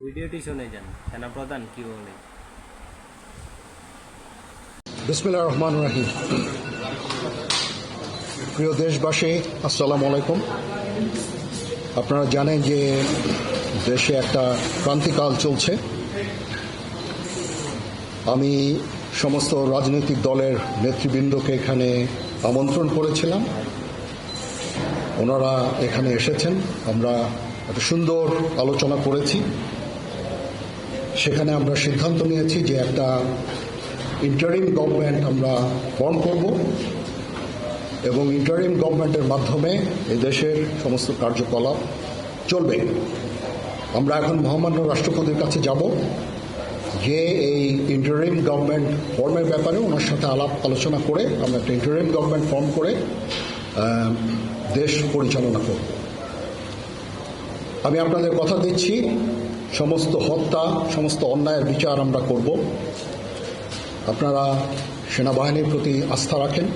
ভিডিওটি শুনে যান সেনাপ্রধান কি বলে। বিসমিল্লাহির রহমানির রহিম। প্রিয় দেশবাসী, আসসালামু আলাইকুম। আপনারা জানেন যে দেশে একটা ক্রান্তিকাল চলছে। আমি সমস্ত রাজনৈতিক দলের নেতৃবৃন্দকে এখানে আমন্ত্রণ করেছিলাম, ওনারা এখানে এসেছেন। আমরা একটা সুন্দর আলোচনা করেছি। সেখানে আমরা সিদ্ধান্ত নিয়েছি যে একটা ইন্টারিম গভর্নমেন্ট আমরা ফর্ম করব এবং ইন্টারিম গভর্নমেন্টের মাধ্যমে এই দেশের সমস্ত কার্যকলাপ চলবে। আমরা এখন মহামান্য রাষ্ট্রপতির কাছে যাব যে এই ইন্টারিম গভর্নমেন্ট ফর্মের ব্যাপারে ওনার সাথে আলাপ আলোচনা করে আমরা একটা ইন্টারিম গভর্নমেন্ট ফর্ম করে দেশ পরিচালনা করব। আমি আপনাদের কথা দিচ্ছি, সমস্ত হত্যা, সমস্ত অন্যায়ের বিচার আমরা করব। আপনারা সেনাবাহিনীর প্রতি আস্থা রাখেন,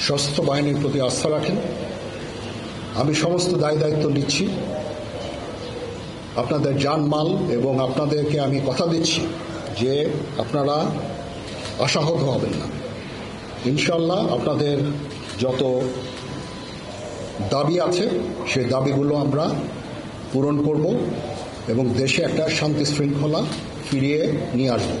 সশস্ত্র বাহিনীর প্রতি আস্থা রাখেন। আমি সমস্ত দায়িত্ব নিচ্ছি, আপনাদের জানমাল, এবং আপনাদেরকে আমি কথা দিচ্ছি যে আপনারা আশাহত হবেন না। ইনশাল্লাহ আপনাদের যত দাবি আছে সেই দাবিগুলো আমরা পূরণ করব এবং দেশে একটা শান্তি শৃঙ্খলা ফিরিয়ে নিয়ে আসব।